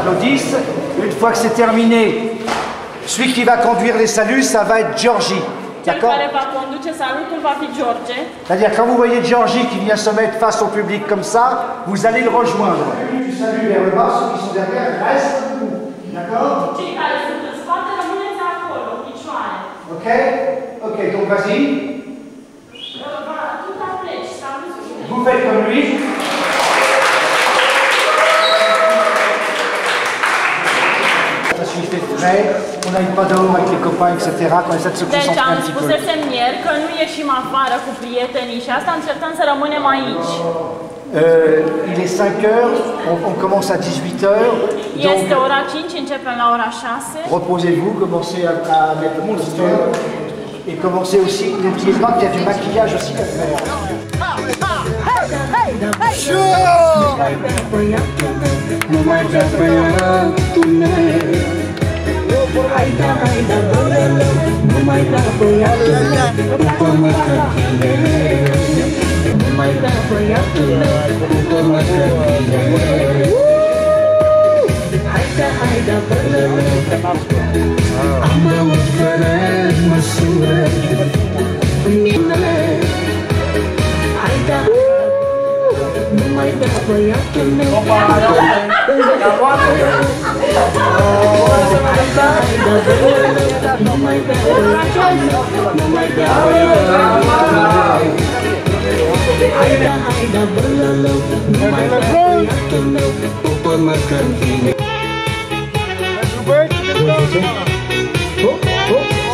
applaudissent. Une fois que c'est terminé, celui qui va conduire les saluts, ça va être Georgie. D'accord? C'est-à-dire, quand vous voyez Georgie qui vient se mettre face au public comme ça, vous allez le rejoindre. Du salut vers le bas, ceux qui sont derrière restent debout. D'accord? Ok? Ok, donc vas-y. Vous faites comme lui. Fait frais, on a une pas d'homme avec les copains, etc. Quand essaie de se concentrer un petit peu. Deci am spus ieri că nu ieșim afară cu prietenii și asta încercăm să rămânem aici. Il est 5 heures, on commence à 18 heures. Este ora 5, începem la ora 6. Reposez-vous, commencez à mettre le monster et commencez aussi, n'oubliez pas qu'il y a du maquillage aussi à faire.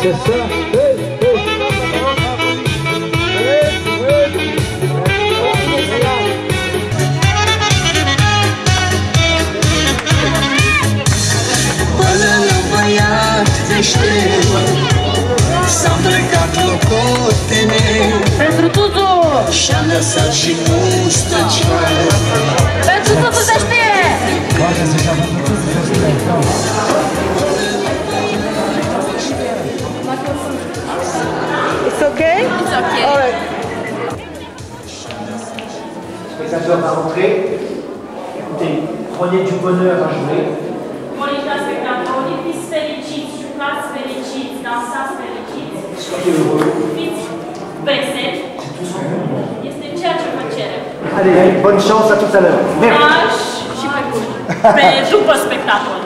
C'est ça. S-a plecat locotene Pentru Tutu! Și-a lăsat și mustăcioare Pentru Tutu se știe! It's okay? It's okay. All right. Spectateur va rentrer. Écoutez, prenez du bonheur à jouer. Monita spectatorii, fiți fericiți, jucați fericiți, dansați fericiți. Soyez heureux. Fiți veseli. Este ceea ce vă cerem. Allez, bonne chance, à tout à l'heure. Curaj și pe bun. Pe după spectacol.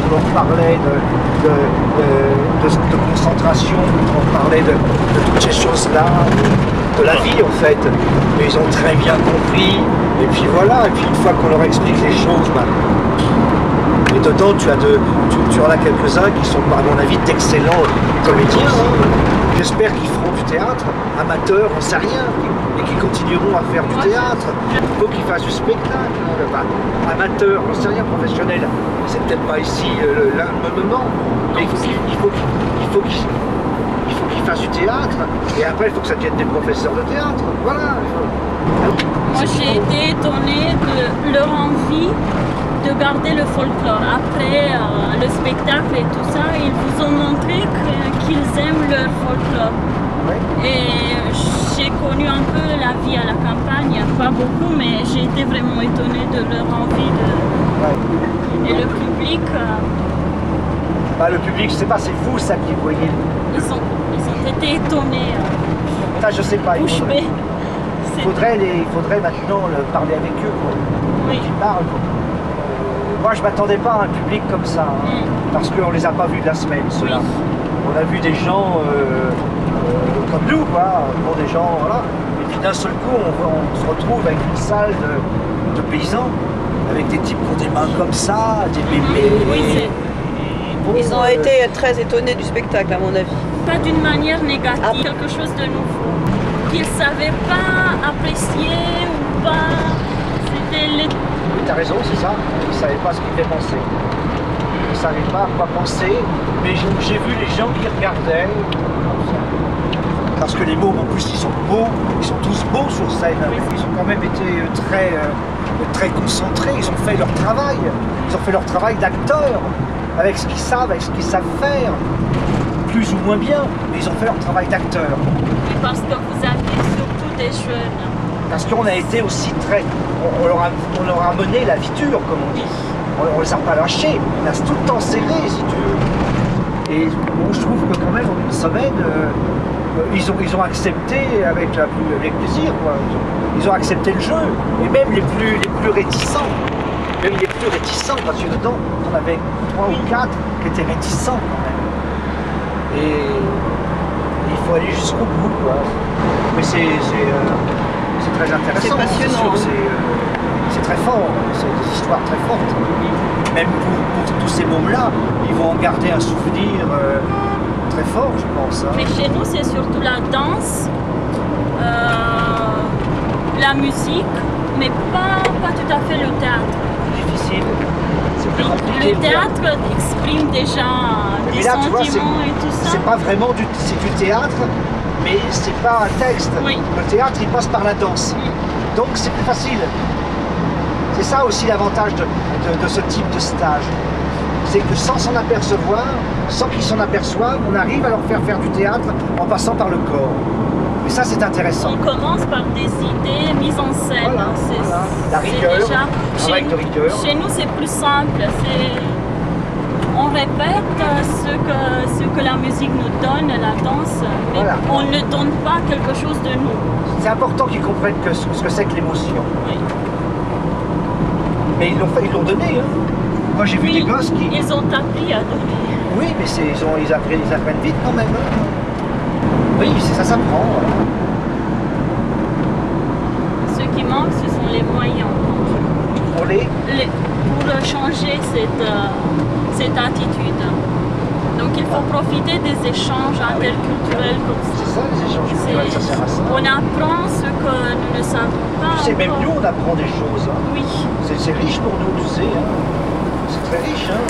Quand on parlait de concentration, on parlait de toutes ces choses-là, de la vie en fait. Mais ils ont très bien compris. Et puis voilà, et puis une fois qu'on leur explique les choses, et dedans tu en as quelques-uns qui sont à mon avis d'excellents comédiens. J'espère qu'ils feront du théâtre, amateurs, on ne sait rien, et qu'ils continueront à faire du théâtre. Il faut qu'ils fassent du spectacle, amateur, on ne sait rien, professionnel. C'est peut-être pas ici le moment, mais il faut qu'ils fassent du théâtre, et après il faut que ça devienne des professeurs de théâtre. Voilà. Moi j'ai été étonnée de leur envie de garder le folklore. Après le spectacle et tout ça, ils vous ont montré qu'ils aiment leur folklore. Ouais. Et j'ai connu un peu la vie à la campagne, pas beaucoup, mais j'ai été vraiment étonnée de leur envie de... Ouais. Et le public, Bah, le public, je sais pas, c'est vous ça qui voyez. ils ont été étonnés, Ça, je sais pas. bouche bée. Il faudrait maintenant parler avec eux, quoi. Oui. Qu'ils parlent, quoi. Moi, je m'attendais pas à un public comme ça, hein, parce qu'on les a pas vus de la semaine, ceux-là. Oui. On a vu des gens comme nous, quoi, pour des gens, voilà. Et puis d'un seul coup, on se retrouve avec une salle de paysans, avec des types qui ont des mains comme ça, des bébés. Oui, c'est Bon, Ils ont été très étonnés du spectacle, à mon avis. pas d'une manière négative, quelque chose de nouveau. Qu'ils ne savaient pas apprécier ou pas. C'était les... Oui, t'as raison, c'est ça. Ils ne savaient pas ce qu'ils devaient penser. Ils ne savaient pas quoi penser, mais j'ai vu les gens qui regardaient. Parce que les mômes, en plus, ils sont beaux, ils sont tous beaux sur scène. Ils ont quand même été très concentrés, ils ont fait leur travail. Ils ont fait leur travail d'acteur, avec ce qu'ils savent, avec ce qu'ils savent faire. Plus ou moins bien, mais ils ont fait leur travail d'acteur. Mais parce que vous avez surtout des jeunes. Parce qu'on a été aussi très... On leur a mené la vie dure, comme on dit. On les a pas lâchés, on a tout le temps serré, si tu veux. Et bon, je trouve que quand même, en une semaine, ils ont accepté avec plaisir, quoi. Ils ont accepté le jeu. Et même les plus réticents, parce que dedans, on avait 3 ou 4 qui étaient réticents quand même. Et il faut aller jusqu'au bout, quoi. Mais c'est très intéressant. C'est passionnant. sûr, c'est très fort, c'est des histoires très fortes. Même pour tous ces mômes-là, ils vont en garder un souvenir très fort, je pense. Hein. Mais chez nous, c'est surtout la danse, la musique, mais pas tout à fait le théâtre. Difficile, c'est plus compliqué. Le théâtre exprime déjà Mais des là, tu vois, sentiments et tout ça. c'est pas vraiment c'est du théâtre, mais c'est pas un texte. Oui. Le théâtre, il passe par la danse. Donc c'est plus facile. C'est ça aussi l'avantage de ce type de stage. C'est que sans s'en apercevoir, sans qu'ils s'en aperçoivent, on arrive à leur faire du théâtre en passant par le corps. Et ça, c'est intéressant. On commence par des idées mises en scène. Voilà, C'est voilà. La c'est rigueur, déjà- travail de rigueur. Chez nous, c'est plus simple. On répète ce que la musique nous donne, la danse, mais Voilà. on ne donne pas quelque chose de nous. C'est important qu'ils comprennent ce que c'est que l'émotion. Oui. Mais ils l'ont donné. Hein. Moi, j'ai vu Oui, des gosses qui... ils ont appris à donner. Oui, mais ils apprennent vite quand même. Hein. Oui, ça s'apprend. Voilà. Ce qui manque, ce sont les moyens Pour pour changer cette attitude. Donc il faut profiter des échanges interculturels comme C'est ça. ça, les échanges culturels, ça sert à ça. On apprend ce que nous ne savons pas. Tu sais, même encore. nous, on apprend des choses. Hein. Oui. C'est riche pour nous, tu sais. Hein. C'est très riche. Hein.